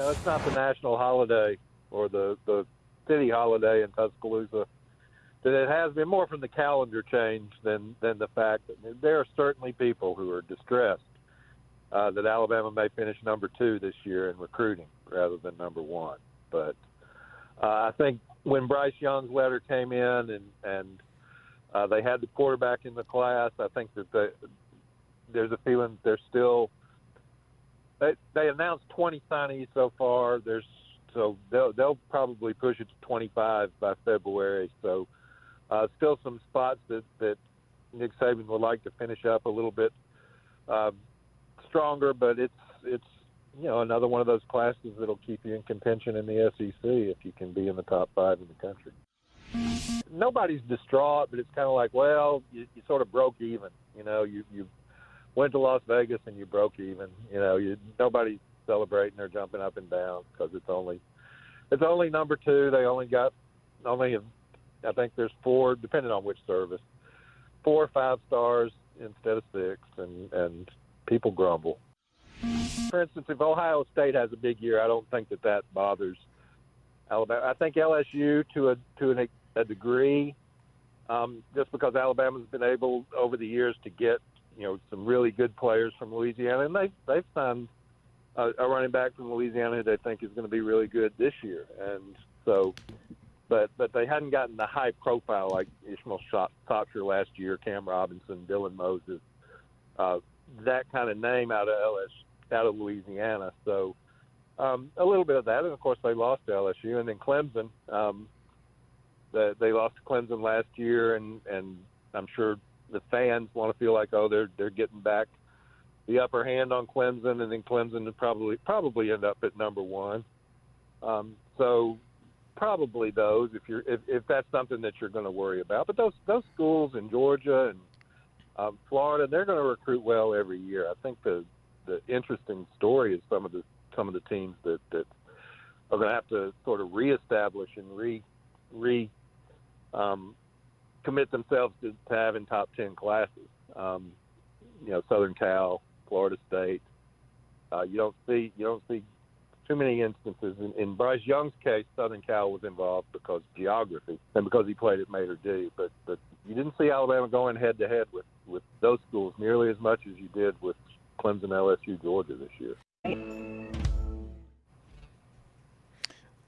It's not the national holiday or the city holiday in Tuscaloosa. That it has been more from the calendar change than the fact that there are certainly people who are distressed that Alabama may finish number 2 this year in recruiting rather than number 1. But I think when Bryce Young's letter came in and they had the quarterback in the class, I think that there's a feeling they're still they announced 20 signees so far. So they'll probably push it to 25 by February. So still some spots that Nick Saban would like to finish up a little bit stronger, but it's another one of those classes that'll keep you in contention in the SEC if you can be in the top 5 in the country. Nobody's distraught, but it's kind of like, well, you sort of broke even. You went to Las Vegas and you broke even. Nobody's celebrating or jumping up and down because it's only number 2. They only I think there's 4, depending on which service, 4 or 5 stars instead of 6, and people grumble. For instance, if Ohio State has a big year, I don't think that bothers Alabama. I think LSU to a degree, just because Alabama's been able over the years to get some really good players from Louisiana, and they've signed a running back from Louisiana who they think is going to be really good this year, and so. But they hadn't gotten the high profile like Ishmael Topsher last year, Cam Robinson, Dylan Moses, that kind of name out of Louisiana. So a little bit of that, and of course they lost to LSU, and then Clemson. They lost to Clemson last year, and I'm sure the fans want to feel like they're getting back the upper hand on Clemson, and then Clemson would probably end up at number 1. So. Probably those if that's something that you're going to worry about. But those schools in Georgia and Florida, they're going to recruit well every year. I think the interesting story is some of the teams that are going to have to sort of reestablish and commit themselves to having top 10 classes. Southern Cal, Florida State. You don't see too many instances. In Bryce Young's case, Southern Cal was involved because of geography and because he played at Mater D. But you didn't see Alabama going head-to-head with those schools nearly as much as you did with Clemson, LSU, Georgia this year.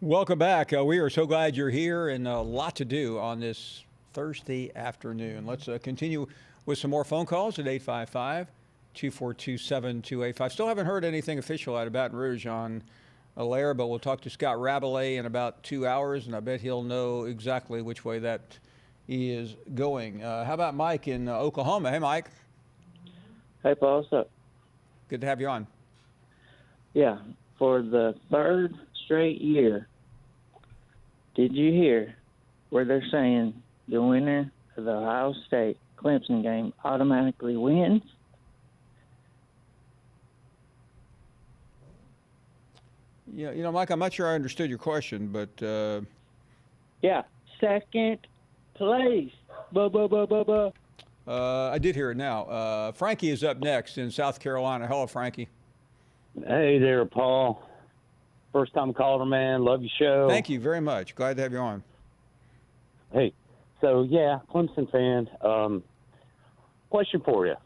Welcome back. We are so glad you're here, and a lot to do on this Thursday afternoon. Let's continue with some more phone calls at 855-242-7285. Still haven't heard anything official out of Baton Rouge on Allaire, but we'll talk to Scott Rabelais in about 2 hours, and I bet he'll know exactly which way that is going. How about Mike in Oklahoma? Hey, Mike. Hey, Paul. What's up? Good to have you on. Yeah. For the 3rd straight year, did you hear where they're saying the winner of the Ohio State Clemson game automatically wins? Yeah, Mike, I'm not sure I understood your question, but yeah, second place. I did hear it now. Frankie is up next in South Carolina. Hello, Frankie. Hey there, Paul. First time caller, man. Love your show. Thank you very much. Glad to have you on. Hey, so yeah, Clemson fan. Question for you.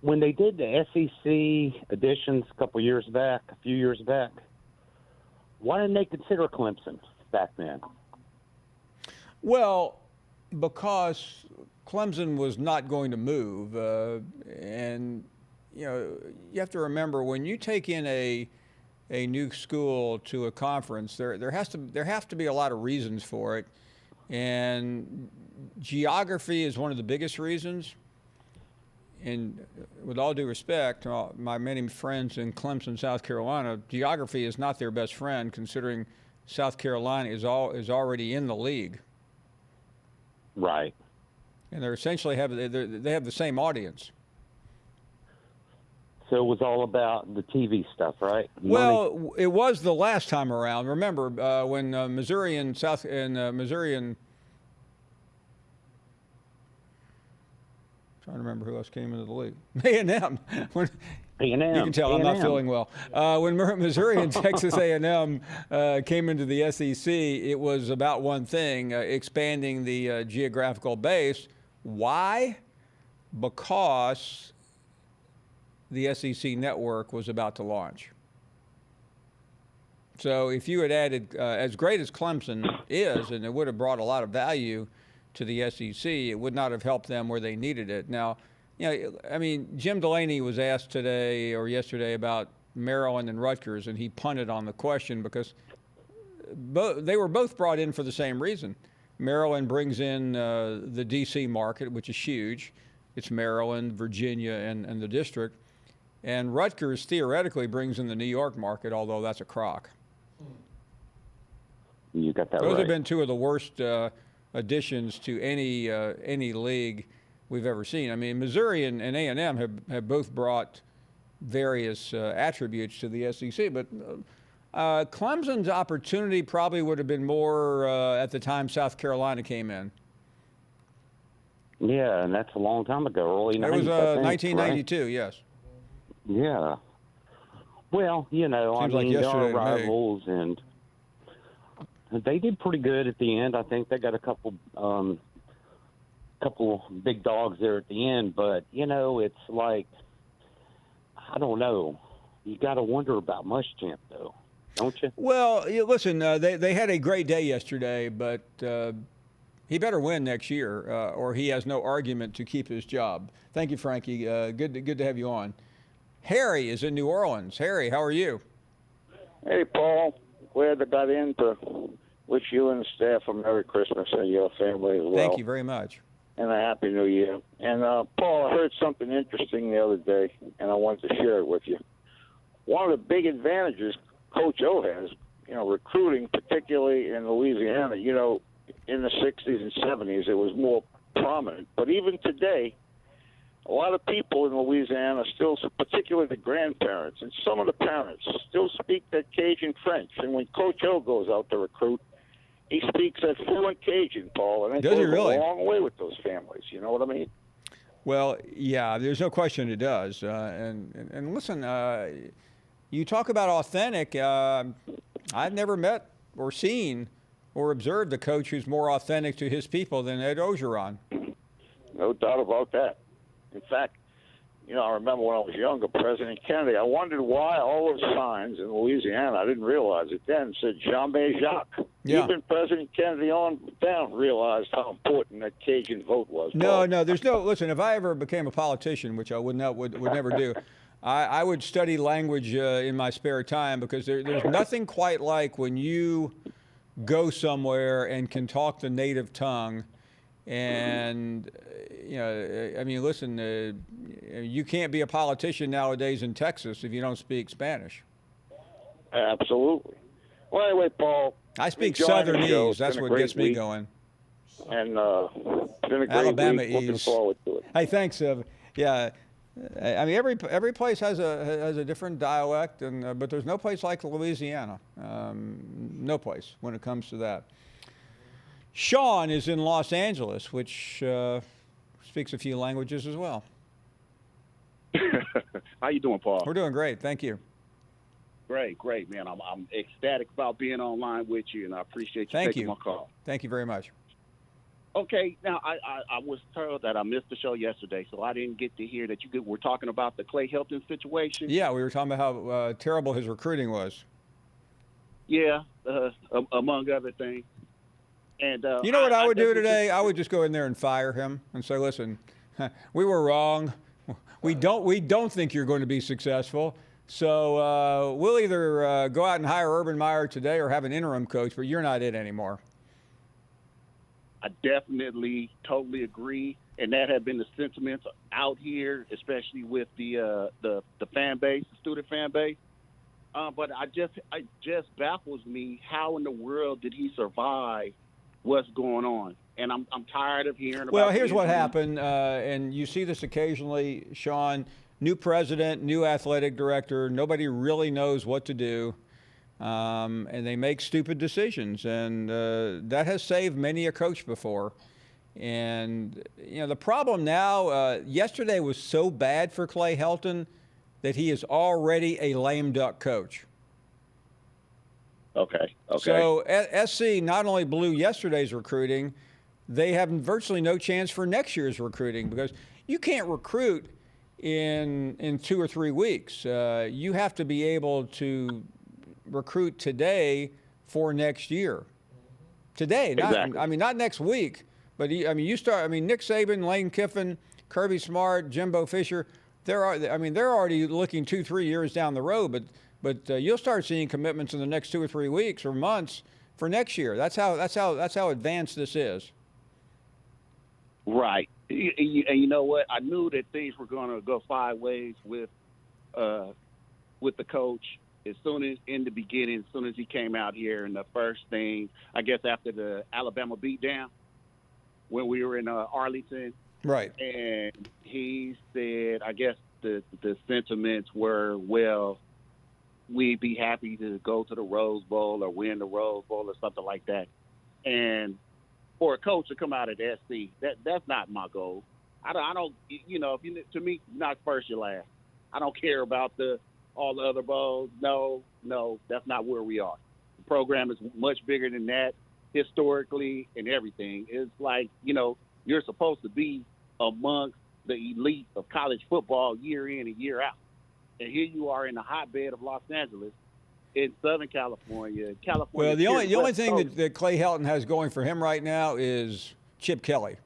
When they did the SEC additions a few years back, why didn't they consider Clemson back then? Well, because Clemson was not going to move, and you have to remember when you take in a new school to a conference, there have to be a lot of reasons for it, and geography is one of the biggest reasons. And with all due respect to my many friends in Clemson, South Carolina, geography is not their best friend, considering South Carolina is already in the league. Right. And they essentially have the same audience. So it was all about the TV stuff, right? Well, it was the last time around. Remember when Missouri and trying to remember who else came into the league. A&M. A&M. You can tell I'm not A&M. feeling well. When Missouri and Texas A&M came into the SEC, it was about one thing, expanding the geographical base. Why? Because the SEC network was about to launch. So if you had added, as great as Clemson is, and it would have brought a lot of value to the SEC, it would not have helped them where they needed it. Now, I mean, Jim Delaney was asked today or yesterday about Maryland and Rutgers, and he punted on the question because they were both brought in for the same reason. Maryland brings in the D.C. market, which is huge. It's Maryland, Virginia, and the district. And Rutgers theoretically brings in the New York market, although that's a crock. You got that Those right. have been two of the worst additions to any league we've ever seen. I mean, Missouri and A&M have both brought various attributes to the SEC, but Clemson's opportunity probably would have been more at the time South Carolina came in. Yeah, and that's a long time ago, early 90s. It was I think, 1992, right? Yes. Yeah. Well, you know, Seems I like mean, there are yesterday to me. rivals, and they did pretty good at the end. I think they got a couple big dogs there at the end, but you know, it's like, I don't know. You got to wonder about Muschamp, though, don't you? Well, listen, they had a great day yesterday, but he better win next year, or he has no argument to keep his job. Thank you, Frankie. Good to have you on. Harry is in New Orleans. Harry, how are you? Hey, Paul. Glad I got in to wish you and the staff a Merry Christmas and your family as well. Thank you very much. And a Happy New Year. And, Paul, I heard something interesting the other day, and I wanted to share it with you. One of the big advantages Coach O has, you know, recruiting, particularly in Louisiana, you know, in the 60s and 70s, it was more prominent. But even today, a lot of people in Louisiana still, particularly the grandparents and some of the parents, still speak that Cajun French. And when Coach O goes out to recruit, he speaks that fluent Cajun, Paul. And it Does he goes really? a long way with those families. You know what I mean? Well, yeah, there's no question it does. And listen, you talk about authentic. I've never met or seen or observed a coach who's more authentic to his people than Ed Orgeron. No doubt about that. In fact, you know, I remember when I was younger, President Kennedy, I wondered why all those signs in Louisiana, I didn't realize it then, said Jamais Jacques. Yeah. Even President Kennedy on down realized how important that Cajun vote was. No, there's no, listen, if I ever became a politician, which I would never do, I would study language in my spare time because there's nothing quite like when you go somewhere and can talk the native tongue. And, you know, I mean, listen, you can't be a politician nowadays in Texas if you don't speak Spanish. Absolutely. Well, anyway, Paul. I speak enjoying the show. Southernese. It's That's been a what great gets me week. going. And it's been a great Alabama-ese. week. Looking forward to it. Hey, thanks. Yeah, I mean, every place has a different dialect, and but there's no place like Louisiana. No place when it comes to that. Sean is in Los Angeles, which speaks a few languages as well. How you doing, Paul? We're doing great, thank you. Great, man. I'm ecstatic about being online with you, and I appreciate you taking my call. Thank you very much. Okay, now I was told that I missed the show yesterday, so I didn't get to hear that you were talking about the Clay Helton situation. Yeah, we were talking about how terrible his recruiting was. Yeah, among other things. And you know what I would do today? I would just go in there and fire him and say, "Listen, we were wrong. We don't think you're going to be successful. So we'll either go out and hire Urban Meyer today or have an interim coach, but you're not it anymore." I definitely totally agree, and that had been the sentiments out here, especially with the fan base, the student fan base. But it just baffles me, how in the world did he survive what's going on? And I'm tired of hearing about. Well, here's what happened, and you see this occasionally, Sean. New president, new athletic director. Nobody really knows what to do, and they make stupid decisions, and that has saved many a coach before. And you know, the problem now. Yesterday was so bad for Clay Helton that he is already a lame duck coach. Okay. So SC not only blew yesterday's recruiting, they have virtually no chance for next year's recruiting because you can't recruit in 2 or 3 weeks. You have to be able to recruit today for next year. Today, not next week, but Nick Saban, Lane Kiffin, Kirby Smart, Jimbo Fisher, they're already looking 2-3 years down the road, but you'll start seeing commitments in the next 2 or 3 weeks or months for next year. That's how advanced this is. Right. And you know what? I knew that things were going to go sideways with the coach as soon as he came out here. And the first thing, I guess, after the Alabama beatdown, when we were in Arlington, right? And he said, I guess the sentiments were, well, we'd be happy to go to the Rose Bowl or win the Rose Bowl or something like that. And for a coach to come out at SC, that's not my goal. I don't to me, not first, you're last. I don't care about all the other bowls. No, that's not where we are. The program is much bigger than that historically and everything. It's like, you're supposed to be amongst the elite of college football year in and year out. And here you are in the hotbed of Los Angeles in Southern California. Well, the only thing that Clay Helton has going for him right now is Chip Kelly.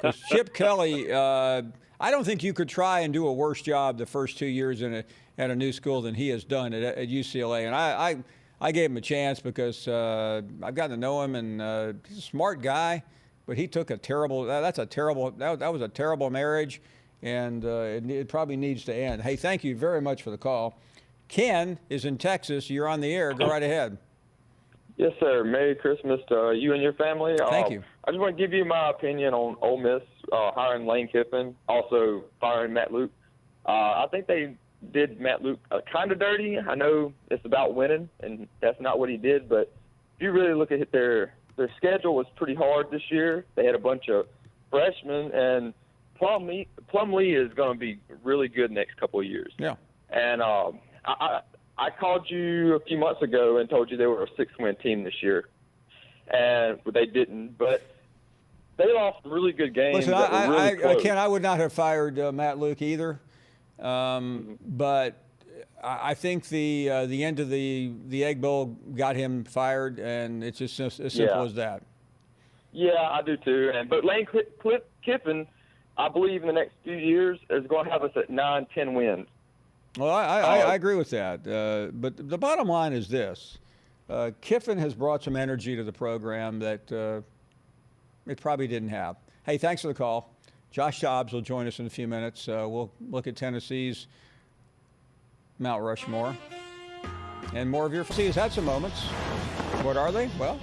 Because Chip Kelly, I don't think you could try and do a worse job the first 2 years at a new school than he has done at UCLA. And I gave him a chance because I've gotten to know him, and he's a smart guy. But he took that was a terrible marriage, and it probably needs to end. Hey, thank you very much for the call. Ken is in Texas. You're on the air. Go right ahead. Yes, sir. Merry Christmas to you and your family. Thank you. I just want to give you my opinion on Ole Miss hiring Lane Kiffin, also firing Matt Luke. I think they did Matt Luke kind of dirty. I know it's about winning, and that's not what he did. But if you really look at their schedule was pretty hard this year. They had a bunch of freshmen, and Plumlee is going to be really good next couple of years. Yeah. And I called you a few months ago and told you they were a 6-win team this year, and they didn't. But they lost really good games. Listen, that were really close. Ken, I would not have fired Matt Luke either, but I think the end of the Egg Bowl got him fired, and it's just as simple as that. Yeah, I do too. But Lane Kiffin, I believe in the next few years is going to have us at 9-10 wins. Well, I agree with that. But the bottom line is this. Kiffin has brought some energy to the program that it probably didn't have. Hey, thanks for the call. Josh Dobbs will join us in a few minutes. We'll look at Tennessee's Mount Rushmore. And more of your has had some moments. What are they? Well,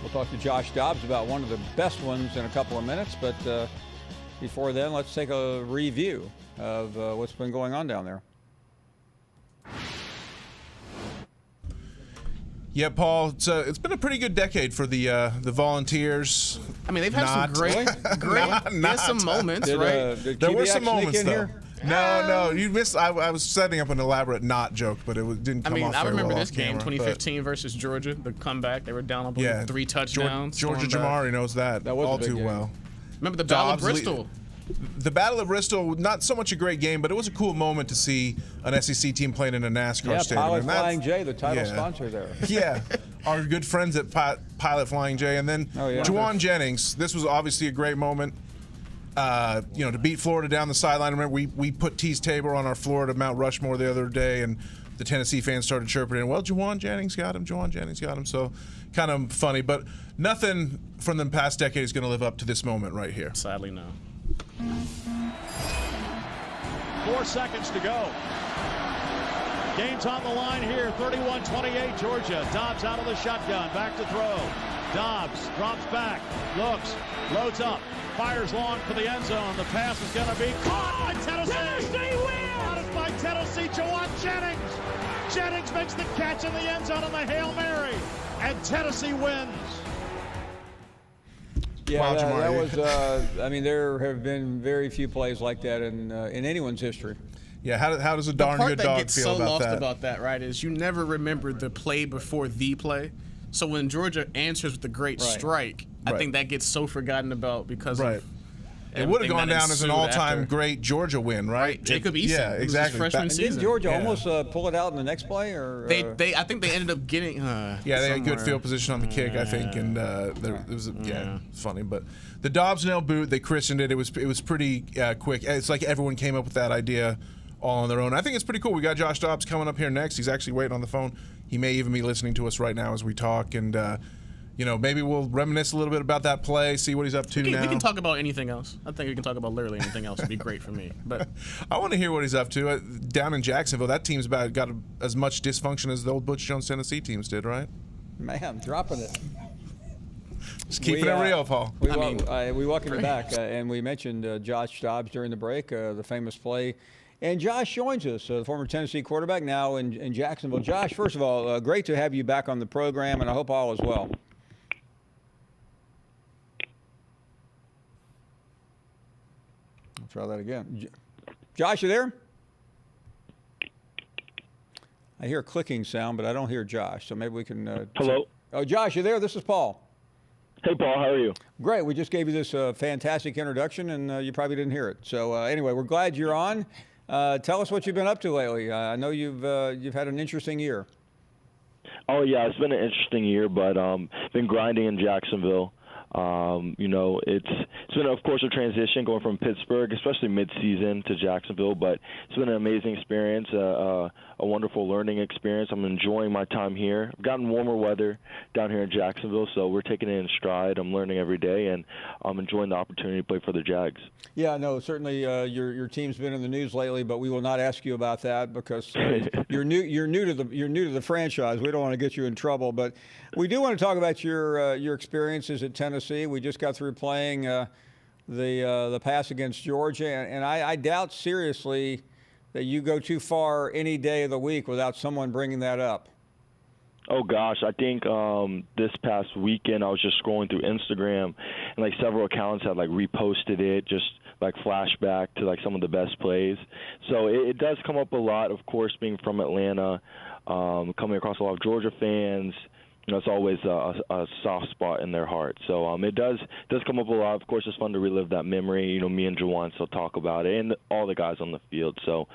we'll talk to Josh Dobbs about one of the best ones in a couple of minutes. But before then, let's take a review of what's been going on down there. Yeah, Paul, it's been a pretty good decade for the Volunteers. I mean, they've had some great there's some moments, right? There were some moments, though. Here? No, you missed. I was setting up an elaborate not joke, but it didn't come off very well. I remember this off game, camera, 2015 versus Georgia, the comeback. They were down, I believe, 3 touchdowns. Georgia Jamari knows that was all a big too game. well. Remember the Battle of Bristol? The Battle of Bristol, not so much a great game, but it was a cool moment to see an SEC team playing in a NASCAR stadium. Pilot Flying J, the title sponsor there. Yeah, our good friends at Pilot Flying J. And then Juwan Jennings, this was obviously a great moment. To beat Florida down the sideline. Remember, we put Tease Tabor on our Florida Mount Rushmore the other day, and the Tennessee fans started chirping in, well, Juwan Jennings got him. So kind of funny, but nothing from the past decade is going to live up to this moment right here. Sadly, no. 4 seconds to go. Game's on the line here. 31-28 Georgia. Dobbs out of the shotgun. Back to throw. Dobbs drops back. Looks. Loads up. Fires long for the end zone. The pass is going to be caught by Tennessee. Tennessee wins! Caught it by Tennessee. Juwan Jennings. Jennings makes the catch in the end zone on the Hail Mary. And Tennessee wins. Yeah, that was. I mean, there have been very few plays like that in anyone's history. Yeah, how does a darn good dog feel about that? The part that gets so lost about that, right, is you never remember the play before the play. So when Georgia answers with a great strike, I think that gets so forgotten about because of it would have gone down as an all-time great Georgia win, right? Jacob Eason. Yeah, exactly. Freshman season. Didn't Georgia almost pull it out in the next play? Or I think they ended up getting. They had good field position on the kick, I think, and it was it's funny. But the Dobbs nail boot, they christened it. It was pretty quick. It's like everyone came up with that idea all on their own. I think it's pretty cool. We got Josh Dobbs coming up here next. He's actually waiting on the phone. He may even be listening to us right now as we talk, and maybe we'll reminisce a little bit about that play, see what he's up to now. We can talk about anything else. I think we can talk about literally anything else. It'd be great for me. But I want to hear what he's up to down in Jacksonville. That team's got as much dysfunction as the old Butch Jones Tennessee teams did, right? Man, dropping it. Just keeping it real, Paul. We welcome you back, and we mentioned Josh Dobbs during the break, the famous play. And Josh joins us, the former Tennessee quarterback, now in Jacksonville. Josh, first of all, great to have you back on the program, and I hope all is well. I'll try that again. Josh, you there? I hear a clicking sound, but I don't hear Josh, so maybe we can... Hello? Oh, Josh, you there? This is Paul. Hey, Paul, how are you? Great. We just gave you this fantastic introduction, and you probably didn't hear it. So anyway, we're glad you're on. Tell us what you've been up to lately. I know you've had an interesting year. Oh, yeah, it's been an interesting year, but been grinding in Jacksonville. It's been, of course, a transition going from Pittsburgh, especially mid-season, to Jacksonville, but it's been an amazing experience, a wonderful learning experience. I'm enjoying my time here. I've gotten warmer weather down here in Jacksonville, so we're taking it in stride. I'm learning every day, and I'm enjoying the opportunity to play for the Jags. Yeah, no, certainly your team's been in the news lately, but we will not ask you about that because you're new to the franchise. We don't want to get you in trouble, but we do want to talk about your experiences at Tennessee. We just got through playing the pass against Georgia, and I doubt seriously that you go too far any day of the week without someone bringing that up. Oh, gosh, I think this past weekend I was just scrolling through Instagram, and several accounts had reposted it, just flashback to some of the best plays. So it does come up a lot, of course, being from Atlanta, coming across a lot of Georgia fans. It's always a soft spot in their heart. So it does come up a lot. Of course, it's fun to relive that memory. Me and Juwan still talk about it, and all the guys on the field. So,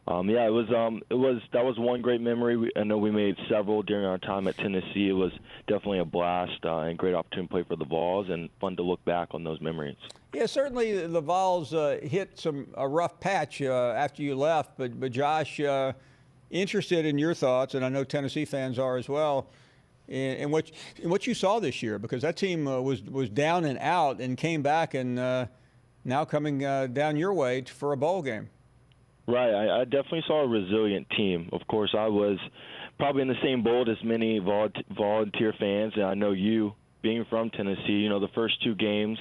that was one great memory. I know we made several during our time at Tennessee. It was definitely a blast and great opportunity to play for the Vols, and fun to look back on those memories. Yeah, certainly the Vols hit a rough patch after you left. But Josh, interested in your thoughts, and I know Tennessee fans are as well. In what you saw this year, because that team was down and out and came back and now coming down your way for a bowl game. Right. I definitely saw a resilient team. Of course, I was probably in the same boat as many volunteer fans, and I know you, being from Tennessee, the first two games,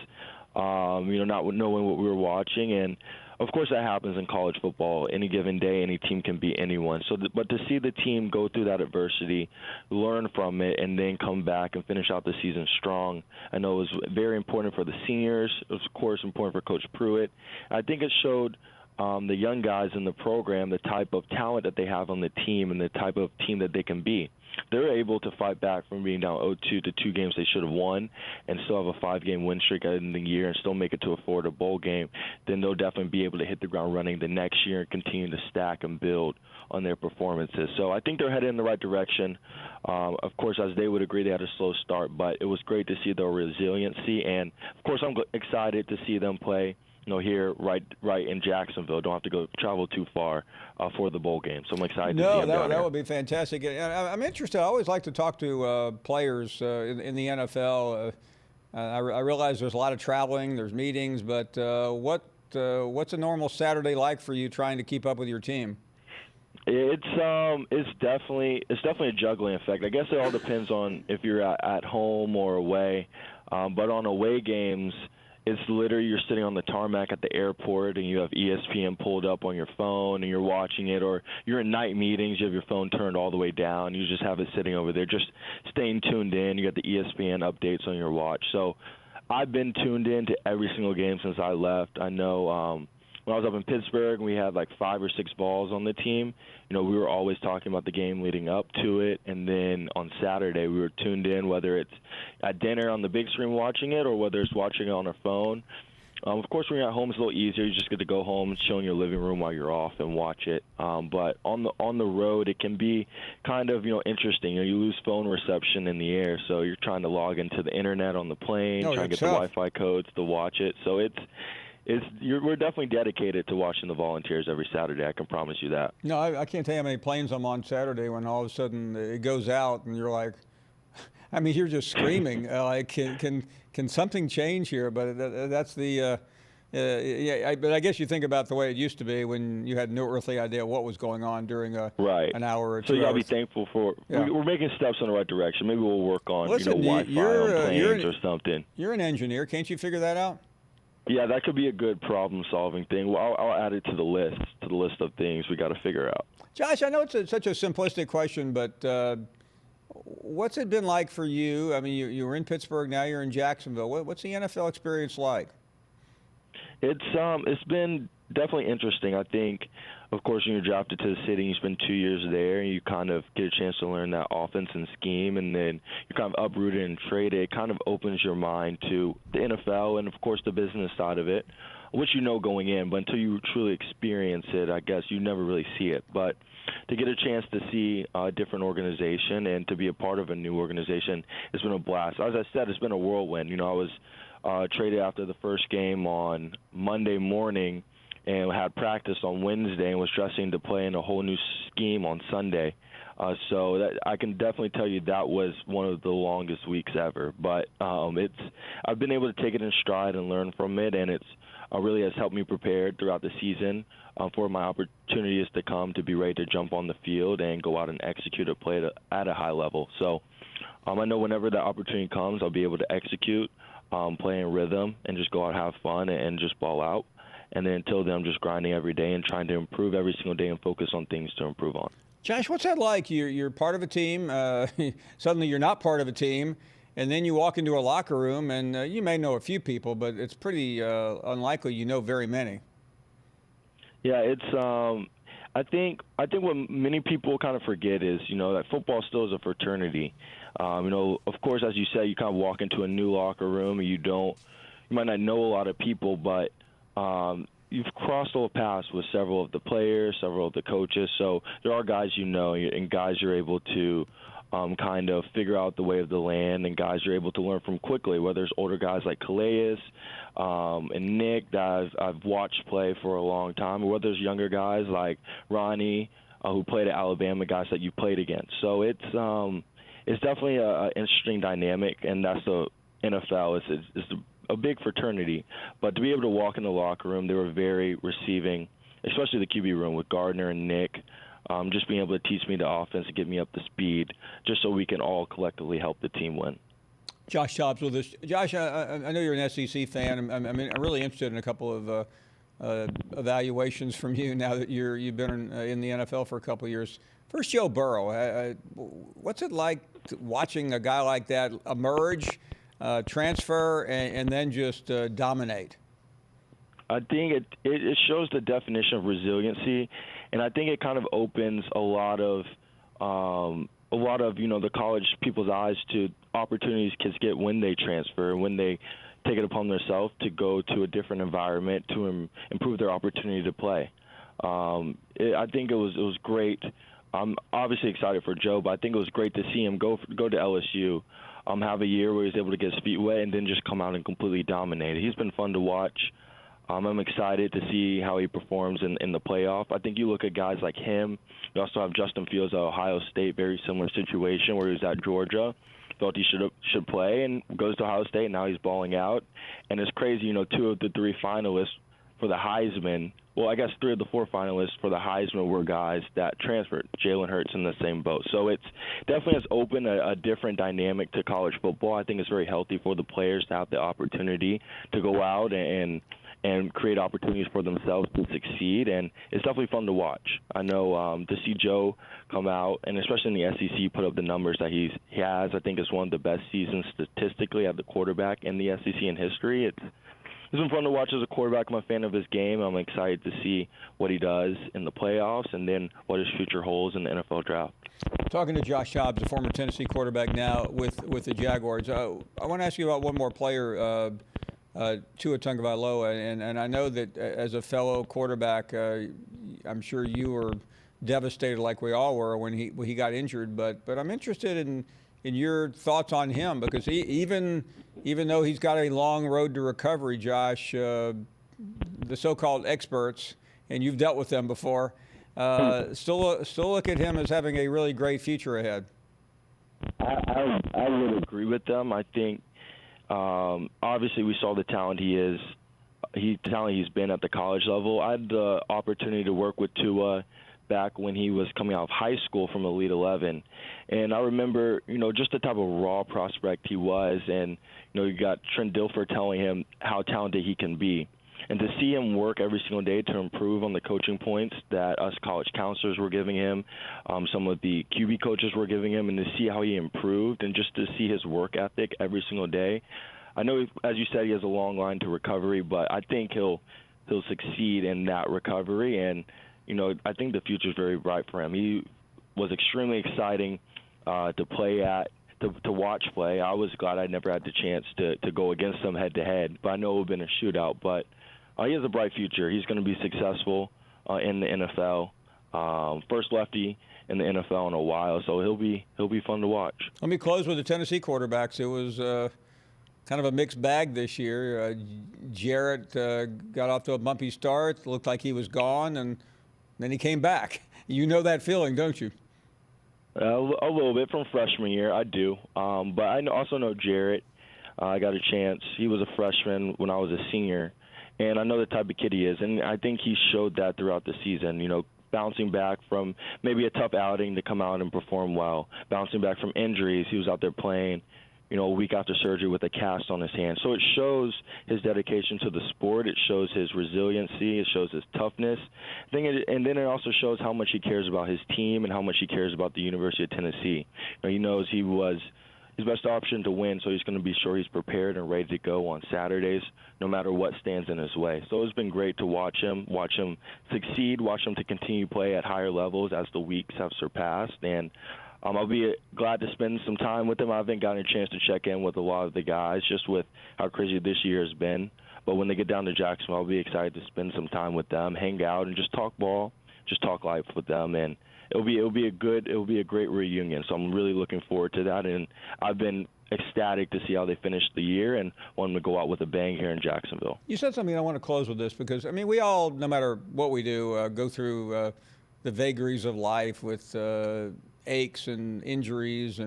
not knowing what we were watching, and of course, that happens in college football. Any given day, any team can beat anyone. But to see the team go through that adversity, learn from it, and then come back and finish out the season strong, I know it was very important for the seniors. It was, of course, important for Coach Pruitt. I think it showed the young guys in the program the type of talent that they have on the team and the type of team that they can be. They're able to fight back from being down 0-2 to 2 games they should have won and still have a 5-game win streak in the year and still make it to a Florida bowl game. Then they'll definitely be able to hit the ground running the next year and continue to stack and build on their performances. So I think they're headed in the right direction. Of course, as they would agree, they had a slow start, but it was great to see their resiliency. And, of course, I'm excited to see them play here right in Jacksonville. Don't have to travel too far for the bowl game. So I'm excited to see them down that here. would be fantastic. And I'm interested. I always like to talk to players in the NFL. I realize there's a lot of traveling, there's meetings, but what's a normal Saturday like for you trying to keep up with your team? It's definitely a juggling effect. I guess it all depends on if you're at home or away. But on away games, it's literally you're sitting on the tarmac at the airport and you have ESPN pulled up on your phone and you're watching it, or you're in night meetings, you have your phone turned all the way down, you just have it sitting over there, just staying tuned in. You got the ESPN updates on your watch. So I've been tuned in to every single game since I left. I know when I was up in Pittsburgh, we had like 5 or 6 balls on the team. You know, we were always talking about the game leading up to it. And then on Saturday, we were tuned in, whether it's at dinner on the big screen watching it or whether it's watching it on our phone. Of course, when you're at home, it's a little easier. You just get to go home and chill in your living room while you're off and watch it. But on the road, it can be kind of interesting. You lose phone reception in the air, so you're trying to log into the internet on the plane, trying to get the Wi-Fi codes to watch it. So we're definitely dedicated to watching the Volunteers every Saturday. I can promise you that. No, I can't tell you how many planes I'm on Saturday when all of a sudden it goes out and you're like, I mean, you're just screaming like, can something change here? But that's the but I guess you think about the way it used to be when you had no earthly idea what was going on during an hour or 2 hours. So you gotta be thankful for. Yeah. We're making steps in the right direction. Maybe we'll work on Wi-Fi on planes or something. You're an engineer. Can't you figure that out? Yeah, that could be a good problem-solving thing. Well, I'll add it to the list of things we got to figure out. Josh, I know it's such a simplistic question, but what's it been like for you? I mean, you were in Pittsburgh, now you're in Jacksonville. What's the NFL experience like? It's been definitely interesting. I think, of course, when you're drafted to the city, you spend 2 years there, and you kind of get a chance to learn that offense and scheme, and then you're kind of uprooted and traded. It kind of opens your mind to the NFL and, of course, the business side of it, which you know going in, but until you truly experience it, I guess you never really see it. But to get a chance to see a different organization and to be a part of a new organization, it's been a blast. As I said, it's been a whirlwind. I was traded after the first game on Monday morning and had practice on Wednesday and was dressing to play in a whole new scheme on Sunday. So that I can definitely tell you that was one of the longest weeks ever. But I've been able to take it in stride and learn from it, and it's really has helped me prepare throughout the season for my opportunities to come to be ready to jump on the field and go out and execute a play at a high level. So I know whenever that opportunity comes, I'll be able to execute, play in rhythm, and just go out and have fun and just ball out. And then until then, I'm just grinding every day and trying to improve every single day and focus on things to improve on. Josh, what's that like? You're part of a team. Suddenly you're not part of a team. And then you walk into a locker room, and you may know a few people, but it's pretty unlikely you know very many. Yeah, it's. I think what many people kind of forget is, that football still is a fraternity. Of course, as you said, you kind of walk into a new locker room, and you might not know a lot of people, but you've crossed all paths with several of the players, several of the coaches. So there are guys and guys you're able to kind of figure out the way of the land, and guys you're able to learn from quickly, whether it's older guys like Calais and Nick that I've watched play for a long time, or whether it's younger guys like Ronnie who played at Alabama, guys that you played against. So it's definitely an interesting dynamic, and that's the NFL. It's a big fraternity. But to be able to walk in the locker room, they were very receiving, especially the QB room with Gardner and Nick. Just being able to teach me the offense and get me up to speed just so we can all collectively help the team win. Josh Dobbs with us. Josh, I know you're an SEC fan. I'm really interested in a couple of evaluations from you now that you've been in the NFL for a couple of years. First, Joe Burrow. What's it like watching a guy like that emerge, transfer, and then just dominate? I think it shows the definition of resiliency. And I think it kind of opens a lot of the college people's eyes to opportunities kids get when they transfer, when they take it upon themselves to go to a different environment to improve their opportunity to play. I think it was great. I'm obviously excited for Joe, but I think it was great to see him go to LSU, have a year where he's able to get his feet wet and then just come out and completely dominate. He's been fun to watch. I'm excited to see how he performs in the playoff. I think you look at guys like him. You also have Justin Fields at Ohio State, very similar situation where he was at Georgia, thought he should play, and goes to Ohio State, and now he's balling out. And it's crazy, 2 of the 3 finalists for the Heisman, well, I guess 3 of the 4 finalists for the Heisman were guys that transferred. Jalen Hurts in the same boat. So it's definitely has opened a different dynamic to college football. I think it's very healthy for the players to have the opportunity to go out and and create opportunities for themselves to succeed. And it's definitely fun to watch. I know to see Joe come out, and especially in the SEC, put up the numbers that he has. I think it's one of the best seasons statistically at the quarterback in the SEC in history. It's been fun to watch as a quarterback. I'm a fan of his game. I'm excited to see what he does in the playoffs and then what his future holds in the NFL draft. Talking to Josh Dobbs, the former Tennessee quarterback now with the Jaguars. I want to ask you about one more player, Tua Tagovailoa, and I know that as a fellow quarterback, I'm sure you were devastated like we all were when he got injured. But I'm interested in your thoughts on him, because even though he's got a long road to recovery, Josh, the so-called experts, and you've dealt with them before, still look at him as having a really great future ahead. I would agree with them. I think obviously we saw the talent he's been at the college level. I had the opportunity to work with Tua back when he was coming out of high school from Elite 11. And I remember, just the type of raw prospect he was. And, you got Trent Dilfer telling him how talented he can be. And to see him work every single day to improve on the coaching points that us college counselors were giving him, some of the QB coaches were giving him, and to see how he improved and just to see his work ethic every single day. I know, as you said, he has a long line to recovery, but I think he'll succeed in that recovery. And, I think the future is very bright for him. He was extremely exciting to play at, to watch play. I was glad I never had the chance to go against him head-to-head, but I know it would have been a shootout. But he has a bright future. He's going to be successful in the NFL. First lefty in the NFL in a while, so he'll be fun to watch. Let me close with the Tennessee quarterbacks. It was kind of a mixed bag this year. Jarrett got off to a bumpy start. Looked like he was gone, and then he came back. You know that feeling, don't you? A little bit from freshman year, I do. But I also know Jarrett. I got a chance. He was a freshman when I was a senior, and I know the type of kid he is. And I think he showed that throughout the season, bouncing back from maybe a tough outing to come out and perform well, bouncing back from injuries. He was out there playing, a week after surgery with a cast on his hand. So it shows his dedication to the sport. It shows his resiliency. It shows his toughness. And then it also shows how much he cares about his team and how much he cares about the University of Tennessee. He knows he was his best option to win, so he's going to be sure he's prepared and ready to go on Saturdays, no matter what stands in his way. So it's been great to watch him succeed, watch him to continue to play at higher levels as the weeks have surpassed. And I'll be glad to spend some time with him. I haven't gotten a chance to check in with a lot of the guys just with how crazy this year has been. But when they get down to Jacksonville, I'll be excited to spend some time with them, hang out, and just talk ball, just talk life with them. And it'll be a great reunion. So I'm really looking forward to that. And I've been ecstatic to see how they finish the year and want them to go out with a bang here in Jacksonville. You said something I want to close with this because, we all, no matter what we do, go through the vagaries of life with aches and injuries,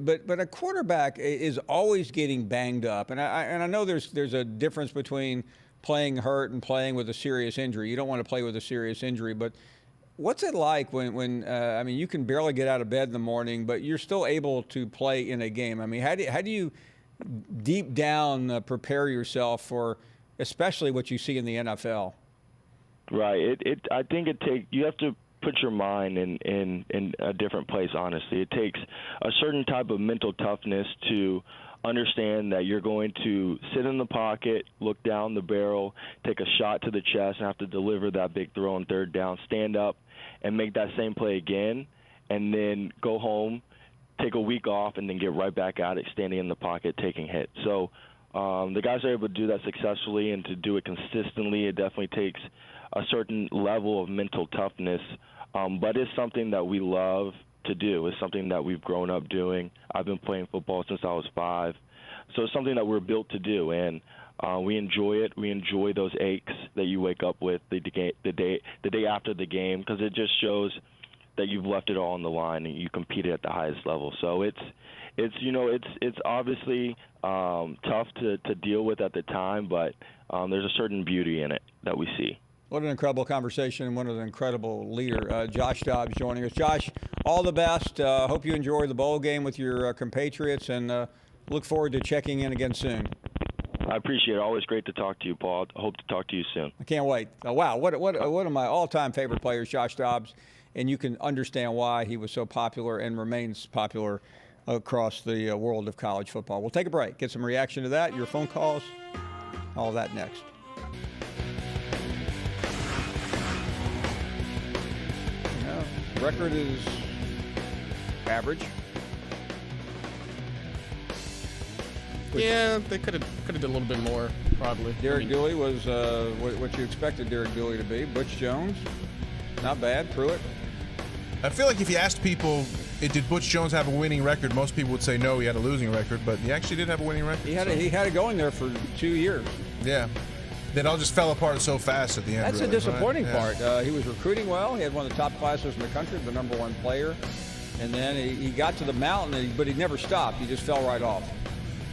but a quarterback is always getting banged up, and I know there's a difference between playing hurt and playing with a serious injury. You don't want to play with a serious injury, but what's it like when you can barely get out of bed in the morning, but you're still able to play in a game? How do you deep down prepare yourself for especially what you see in the NFL? Right. I think you have to put your mind in a different place, honestly. It takes a certain type of mental toughness to understand that you're going to sit in the pocket, look down the barrel, take a shot to the chest, and have to deliver that big throw on third down, stand up and make that same play again, and then go home, take a week off, and then get right back at it, standing in the pocket, taking hits. So the guys are able to do that successfully, and to do it consistently, it definitely takes a certain level of mental toughness, but it's something that we love to do. It's something that we've grown up doing. I've been playing football since I was 5, so it's something that we're built to do, and we enjoy it. We enjoy those aches that you wake up with the day after the game, because it just shows that you've left it all on the line and you competed at the highest level. So it's obviously tough to deal with at the time, but there's a certain beauty in it that we see. What an incredible conversation. What an incredible leader. Josh Dobbs joining us. Josh, all the best. Hope you enjoy the bowl game with your compatriots, and look forward to checking in again soon. I appreciate it. Always great to talk to you, Paul. I hope to talk to you soon. I can't wait. Oh, wow, one of my all-time favorite players, Josh Dobbs, and you can understand why he was so popular and remains popular across the world of college football. We'll take a break, get some reaction to that, your phone calls, all that next. Record is average. Yeah, they could have did a little bit more, probably. Derek Dooley was what you expected Derek Dooley to be. Butch Jones, not bad. Pruitt. I feel like if you asked people, did Butch Jones have a winning record, most people would say no, he had a losing record, but he actually did have a winning record. He had it going there for 2 years. Yeah. That all just fell apart so fast at the end. That's really, the disappointing right? part. He was recruiting well. He had one of the top classes in the country, the number one player. And then he got to the mountain, but he never stopped. He just fell right off.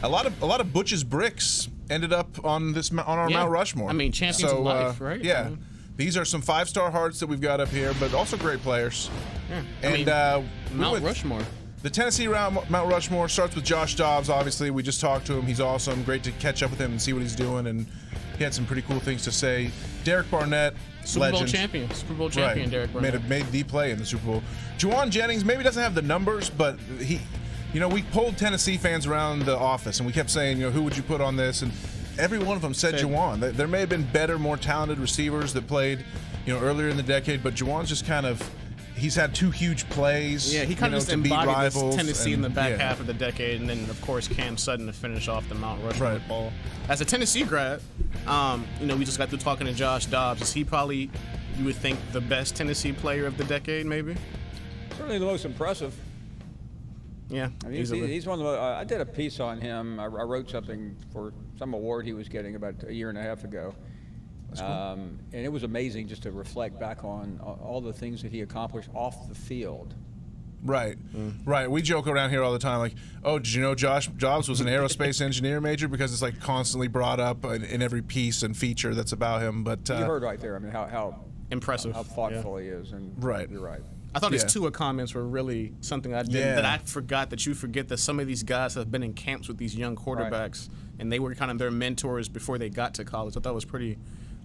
A lot of Butch's bricks ended up on our Mount Rushmore. I mean, champions of life, right? Yeah. These are some 5-star hearts that we've got up here, but also great players. Yeah. And Mount Rushmore. The Tennessee Mount Rushmore starts with Josh Dobbs, obviously. We just talked to him. He's awesome. Great to catch up with him and see what he's doing. And he had some pretty cool things to say. Derek Barnett, Super Bowl legend. Super Bowl champion, right. Derek Barnett. Made the play in the Super Bowl. Juwan Jennings maybe doesn't have the numbers, but he, we polled Tennessee fans around the office, and we kept saying, who would you put on this? And every one of them said Juwan. There may have been better, more talented receivers that played, earlier in the decade, but Juwan's just kind of, he's had 2 huge plays. Yeah, he kind of just embodied this Tennessee in the back half of the decade, and then, of course, Cam Sutton to finish off the Mount Rushmore ball. As a Tennessee grad, we just got through talking to Josh Dobbs. Is he probably, you would think, the best Tennessee player of the decade, maybe? Certainly the most impressive. Yeah, I mean, he's one of the. I did a piece on him. I wrote something for some award he was getting about a year and a half ago. That's cool. And it was amazing just to reflect back on all the things that he accomplished off the field. Right, right. We joke around here all the time, like, oh, did you know Josh Dobbs was an aerospace engineer major? Because it's like constantly brought up in every piece and feature that's about him. But you heard right there. I mean, how impressive, how thoughtful he is, and you're right. I thought his Tua comments were really something that I forgot, that you forget that some of these guys have been in camps with these young quarterbacks, and they were kind of their mentors before they got to college. I thought it was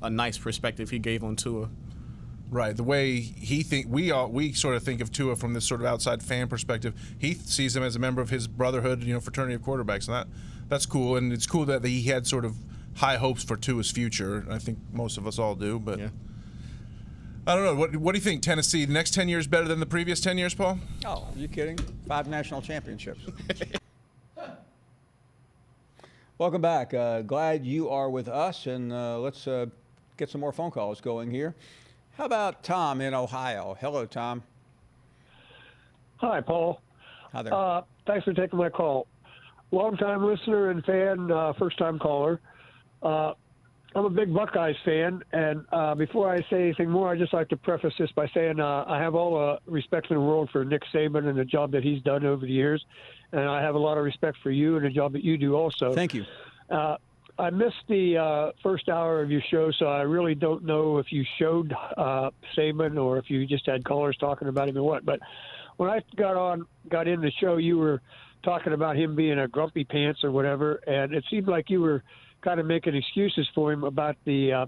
a nice perspective he gave on Tua. Right, the way we sort of think of Tua from this sort of outside fan perspective. He sees him as a member of his brotherhood, fraternity of quarterbacks, and that's cool. And it's cool that he had sort of high hopes for Tua's future. I think most of us all do, but. Yeah. I don't know. What do you think, Tennessee? The next 10 years better than the previous 10 years, Paul? Oh, are you kidding? 5 national championships. Welcome back. Glad you are with us, and let's get some more phone calls going here. How about Tom in Ohio? Hello, Tom. Hi, Paul. Hi there. Thanks for taking my call. Long-time listener and fan, first-time caller. I'm a big Buckeyes fan, and before I say anything more, I'd just like to preface this by saying I have all the respect in the world for Nick Saban and the job that he's done over the years, and I have a lot of respect for you and the job that you do also. Thank you. I missed the first hour of your show, so I really don't know if you showed Saban or if you just had callers talking about him or what. But when I got in the show, you were talking about him being a grumpy pants or whatever, and it seemed like you were kind of making excuses for him about the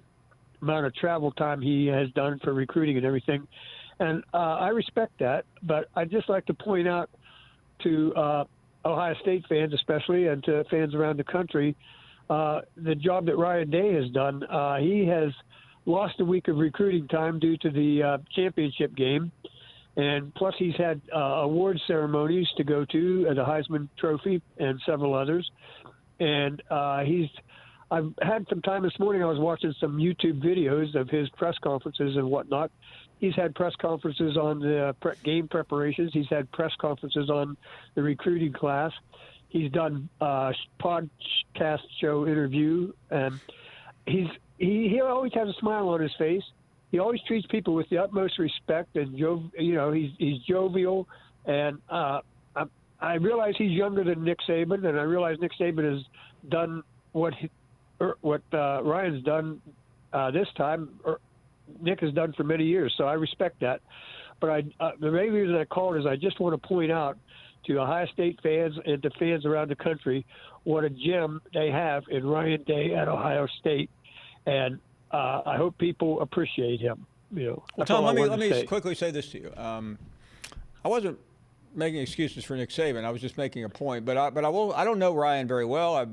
amount of travel time he has done for recruiting and everything. And I respect that, but I'd just like to point out to Ohio State fans especially and to fans around the country the job that Ryan Day has done. He has lost a week of recruiting time due to the championship game. And plus he's had award ceremonies to go to, the Heisman Trophy and several others. And I've had some time this morning. I was watching some YouTube videos of his press conferences and whatnot. He's had press conferences on the game preparations. He's had press conferences on the recruiting class. He's done podcast show interview, and he always has a smile on his face. He always treats people with the utmost respect, and he's jovial. And I realize he's younger than Nick Saban, and I realize Nick Saban has done what Ryan's done this time. Nick has done for many years, so I respect that. But the main reason I called is I just want to point out to Ohio State fans and to fans around the country what a gem they have in Ryan Day at Ohio State, and I hope people appreciate him. Well, Tom, let me quickly say this to you. I wasn't making excuses for Nick Saban. I was just making a point. But I don't know Ryan very well. I've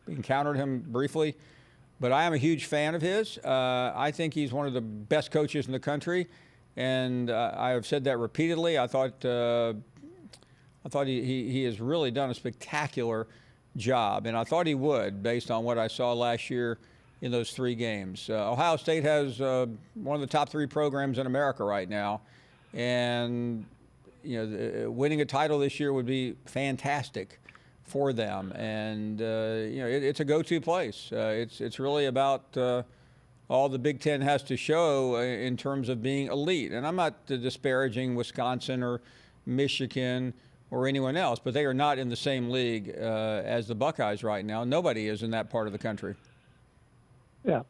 encountered him briefly, but I am a huge fan of his. I think he's one of the best coaches in the country, and I have said that repeatedly. I thought he has really done a spectacular job, and I thought he would based on what I saw last year in those 3 games. Ohio State has one of the top 3 programs in America right now, and winning a title this year would be fantastic for them. And it's a go-to place. It's really about all the Big Ten has to show in terms of being elite. And I'm not disparaging Wisconsin or Michigan or anyone else, but they are not in the same league as the Buckeyes right now. Nobody is in that part of the country. Yeah.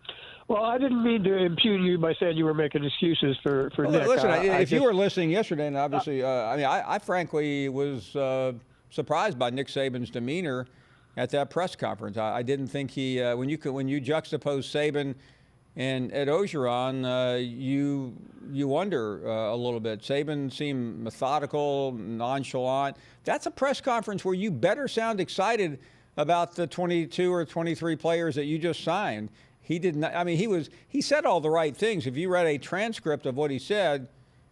Well, I didn't mean to impugn you by saying you were making excuses for Nick. Listen, if you were listening yesterday, and obviously, I frankly was surprised by Nick Saban's demeanor at that press conference. I didn't think he, when you juxtapose Saban and Ed Orgeron, you wonder a little bit. Saban seemed methodical, nonchalant. That's a press conference where you better sound excited about the 22 or 23 players that you just signed. He did not. I mean, he said all the right things. If you read a transcript of what he said,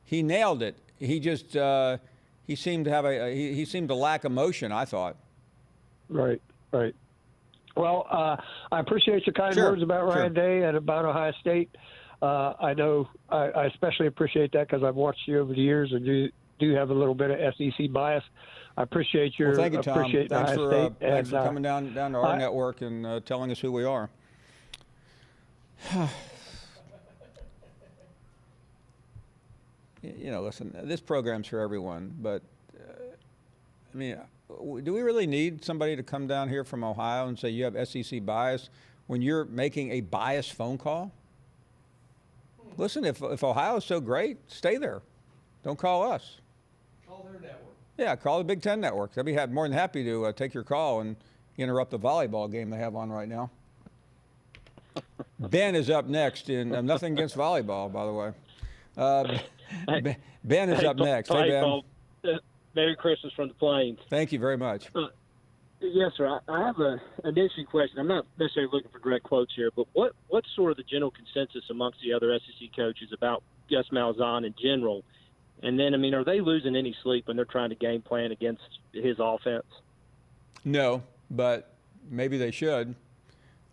he nailed it. He just he seemed to lack emotion, I thought. Right. Well, I appreciate your kind words about Ryan Day and about Ohio State. I know I especially appreciate that because I've watched you over the years, and you do have a little bit of SEC bias. I appreciate your. Well, thank you, Tom. Thanks for coming down to our network and telling us who we are. Listen, this program's for everyone, but do we really need somebody to come down here from Ohio and say you have SEC bias when you're making a biased phone call? Listen, if Ohio is so great, stay there. Don't call us. Call their network. Yeah, call the Big Ten network. They'll be more than happy to take your call and interrupt the volleyball game they have on right now. Ben is up next, and nothing against volleyball, by the way. Ben is up next. Hey, Ben. Paul. Merry Christmas from the Plains. Thank you very much. Yes, sir. I have an interesting question. I'm not necessarily looking for direct quotes here, but what's sort of the general consensus amongst the other SEC coaches about Gus Malzahn in general? And then, are they losing any sleep when they're trying to game plan against his offense? No, but maybe they should.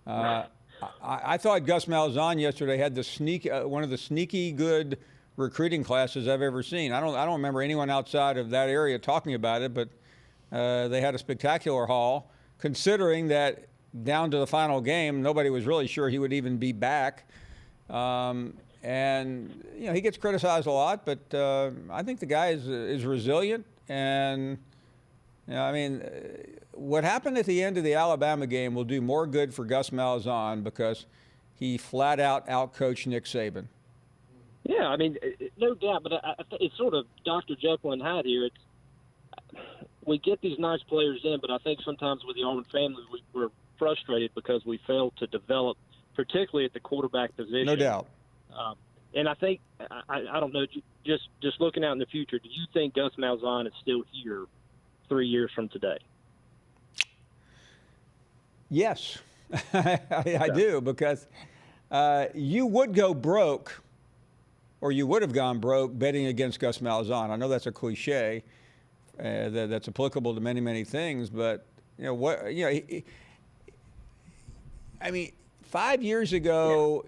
I thought Gus Malzahn yesterday had one of the sneaky good recruiting classes I've ever seen. I don't remember anyone outside of that area talking about it, but they had a spectacular haul, considering that down to the final game, nobody was really sure he would even be back. And he gets criticized a lot, but I think the guy is resilient. And what happened at the end of the Alabama game will do more good for Gus Malzahn because he flat out outcoached Nick Saban. Yeah, no doubt, but it's sort of Dr. Jekyll and Hyde here. We get these nice players in, but I think sometimes with the Auburn family, we're frustrated because we fail to develop, particularly at the quarterback position. No doubt. And I think, I don't know, just looking out in the future, do you think Gus Malzahn is still here 3 years from today? Yes, I do, because you would go broke, or you would have gone broke betting against Gus Malzahn. I know that's a cliche that's applicable to many, many things, but 5 years ago,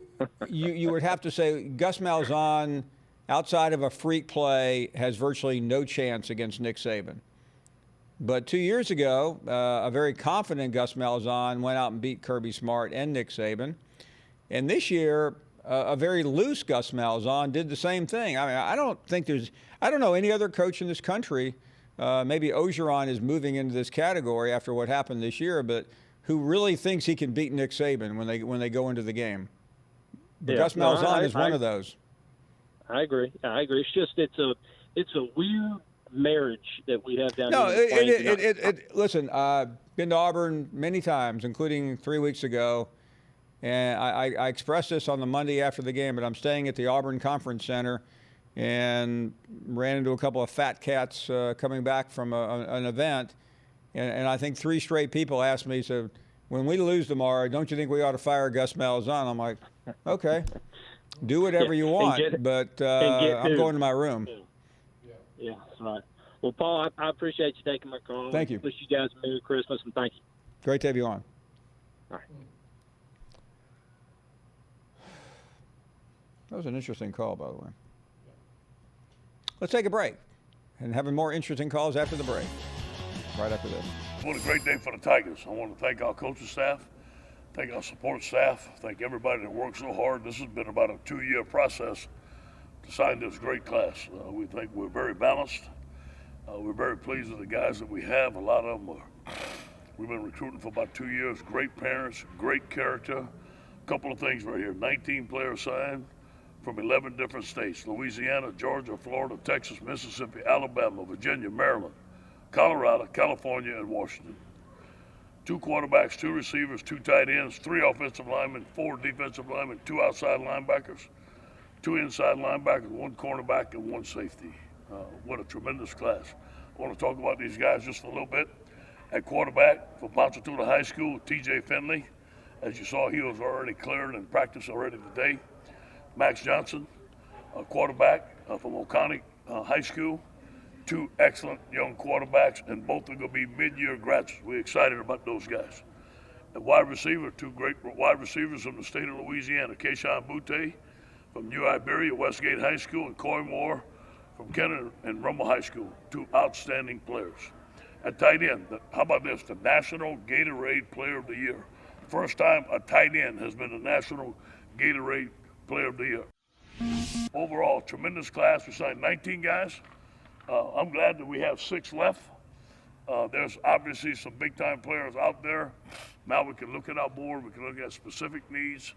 you would have to say Gus Malzahn, outside of a freak play, has virtually no chance against Nick Saban. But 2 years ago, a very confident Gus Malzahn went out and beat Kirby Smart and Nick Saban. And this year, a very loose Gus Malzahn did the same thing. I don't know any other coach in this country, maybe Orgeron is moving into this category after what happened this year, but who really thinks he can beat Nick Saban when they go into the game. But Gus Malzahn is one of those. I agree. It's just it's a weird marriage that we have down no, here. Listen, been to Auburn many times, including 3 weeks ago. And I expressed this on the Monday after the game, but I'm staying at the Auburn Conference Center and ran into a couple of fat cats coming back from an event. And I think 3 straight people asked me, so when we lose tomorrow, don't you think we ought to fire Gus Malzahn? I'm like, okay, do whatever you want, but I'm going to my room. Yeah, that's right. Well, Paul, I appreciate you taking my call. Thank you. Wish you guys a Merry Christmas, and thank you. Great to have you on. All right. That was an interesting call, by the way. Let's take a break and have more interesting calls after the break. Right after this. What a great day for the Tigers. I want to thank our coaching staff, thank our support staff, thank everybody that worked so hard. This has been about a 2-year process to sign this great class. We think we're very balanced. We're very pleased with the guys that we have. A lot of them we've been recruiting for about 2 years. Great parents, great character. A couple of things right here. 19 players signed from 11 different states: Louisiana, Georgia, Florida, Texas, Mississippi, Alabama, Virginia, Maryland, Colorado, California, and Washington. 2 quarterbacks, 2 receivers, 2 tight ends, 3 offensive linemen, 4 defensive linemen, 2 outside linebackers, 2 inside linebackers, 1 cornerback, and 1 safety. What a tremendous class. I want to talk about these guys just a little bit. At quarterback for Ponchatoula High School, TJ Finley. As you saw, he was already cleared and practiced already today. Max Johnson, a quarterback from Oconee High School. 2 excellent young quarterbacks, and both are going to be mid-year graduates. We're excited about those guys. At wide receiver, 2 great wide receivers from the state of Louisiana: Keyshawn Butte from New Iberia Westgate High School, and Coy Moore from Kenner and Rummel High School. 2 outstanding players. At tight end, how about this? The National Gatorade Player of the Year. First time a tight end has been the National Gatorade Player of the Year. Overall, tremendous class. We signed 19 guys. I'm glad that we have 6 left. There's obviously some big-time players out there. Now we can look at our board. We can look at specific needs,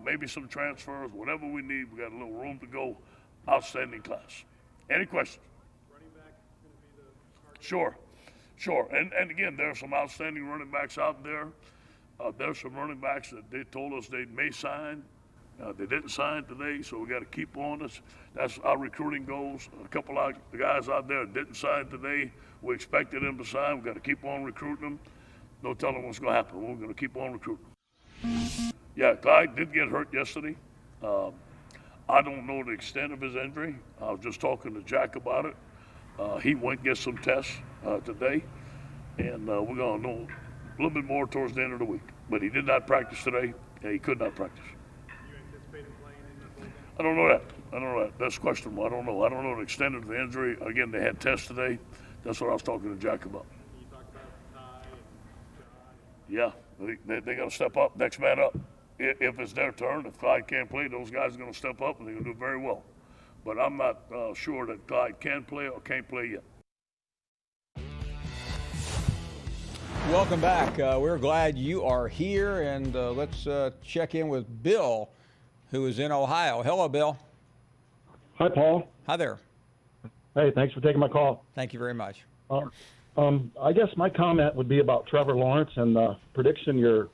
maybe some transfers, whatever we need. We got a little room to go. Outstanding class. Any questions? Running back is going to be the target. Sure. And again, there are some outstanding running backs out there. There's some running backs that they told us they may sign. They didn't sign today, so we got to keep on this. That's our recruiting goals. A couple of the guys out there didn't sign today. We expected them to sign. We got to keep on recruiting them. No telling what's going to happen. We're going to keep on recruiting. Yeah, Clyde did get hurt yesterday. I don't know the extent of his injury. I was just talking to Jack about it. He went get some tests today, and we're going to know a little bit more towards the end of the week. But he did not practice today, and he could not practice. I don't know that. That's questionable. I don't know the extent of the injury. Again, they had tests today. That's what I was talking to Jack about. You talked about Ty and John. Yeah, they got to step up. Next man up. If it's their turn, if Clyde can't play, those guys are going to step up and they're going to do very well. But I'm not sure that Clyde can play or can't play yet. Welcome back. We're glad you are here, and let's check in with Bill, who is in Ohio. Hello, Bill. Hi, Paul. Hi there. Hey, thanks for taking my call. Thank you very much. I guess my comment would be about Trevor Lawrence and the prediction your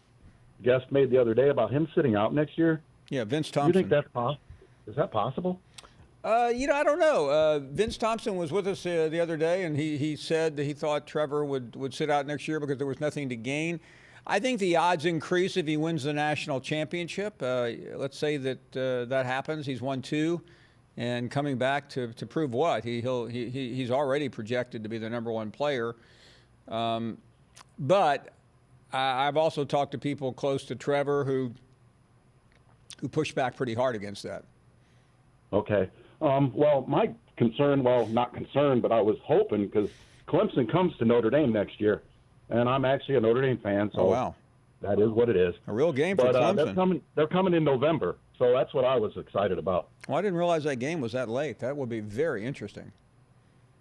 guest made the other day about him sitting out next year. Yeah, Vince Thompson. Do you think that's possible? Is that possible? I don't know. Vince Thompson was with us the other day, and he said that he thought Trevor would sit out next year because there was nothing to gain. I think the odds increase if he wins the national championship. Let's say that that happens. He's won 2, and coming back to prove what? He's already projected to be the #1 player. But I've also talked to people close to Trevor who pushed back pretty hard against that. Okay. Well, my concern, not concern, but I was hoping, because Clemson comes to Notre Dame next year, and I'm actually a Notre Dame fan, so wow. That is what it is. A real game for Clemson. They're coming in November, so that's what I was excited about. Well, I didn't realize that game was that late. That would be very interesting.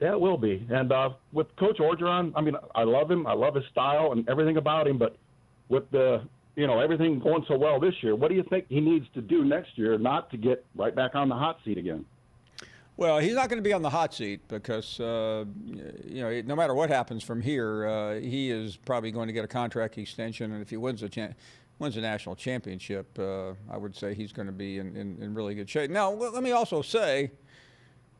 Yeah, it will be. And with Coach Orgeron, I mean, I love him. I love his style and everything about him, but with everything going so well this year, what do you think he needs to do next year not to get right back on the hot seat again? Well, he's not going to be on the hot seat because, no matter what happens from here, he is probably going to get a contract extension. And if he wins a national championship, I would say he's going to be in really good shape. Now, let me also say,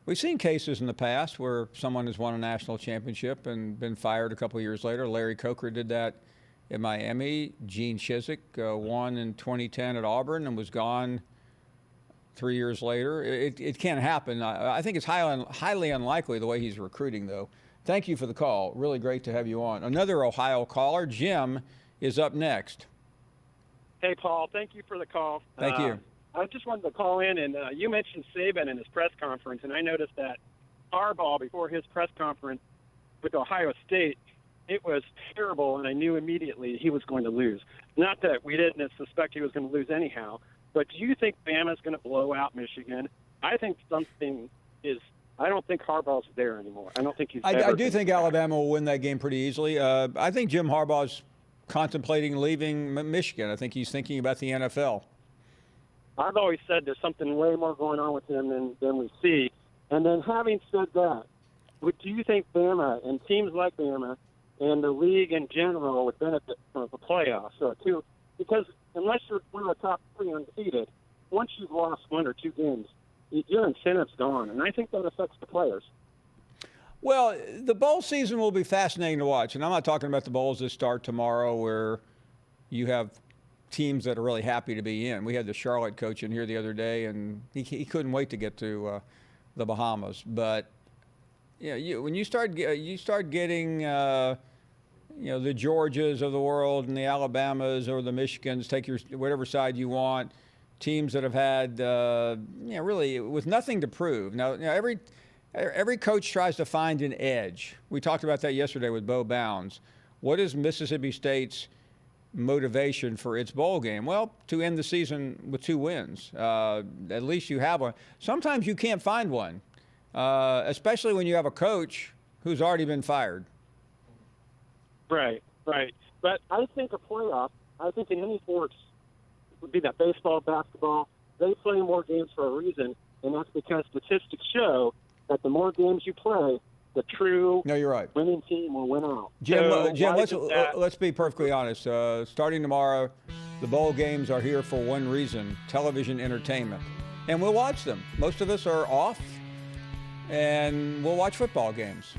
we've seen cases in the past where someone has won a national championship and been fired a couple of years later. Larry Coker did that in Miami. Gene Chizik won in 2010 at Auburn and was gone 3 years later. It can happen. I think it's highly unlikely the way he's recruiting, though. Thank you for the call. Really great to have you on. Another Ohio caller, Jim, is up next. Hey, Paul. Thank you for the call. Thank you. I just wanted to call in, and you mentioned Saban in his press conference, and I noticed that Harbaugh, before his press conference with Ohio State, it was terrible, and I knew immediately he was going to lose. Not that we didn't suspect he was going to lose anyhow, but do you think Bama's going to blow out Michigan? I think something is – I don't think Harbaugh's there anymore. I don't think he's I do think Alabama will win that game pretty easily. I think Jim Harbaugh's contemplating leaving Michigan. I think he's thinking about the NFL. I've always said there's something way more going on with him than we see. And then having said that, do you think Bama and teams like Bama and the league in general would benefit from the playoffs? Because unless you're one of the top three undefeated, once you've lost one or two games, your incentive's gone. And I think that affects the players. Well, the bowl season will be fascinating to watch. And I'm not talking about the bowls that start tomorrow where you have teams that are really happy to be in. We had the Charlotte coach in here the other day, and he couldn't wait to get to the Bahamas. But when you start getting the Georgias of the world and the Alabamas or the Michigans, take your whatever side you want, teams that have had really with nothing to prove. Now every coach tries to find an edge. We talked about that yesterday with Bo Bounds. What is Mississippi State's motivation for its bowl game? Well, to end the season with 2 wins. At least you have one. Sometimes you can't find one, especially when you have a coach who's already been fired. Right. But I think a playoff, I think in any sports, would be that baseball, basketball, they play more games for a reason, and that's because statistics show that the more games you play, the true winning team will win out. Jim, let's be perfectly honest. Starting tomorrow, the bowl games are here for one reason: television entertainment. And we'll watch them. Most of us are off, and we'll watch football games.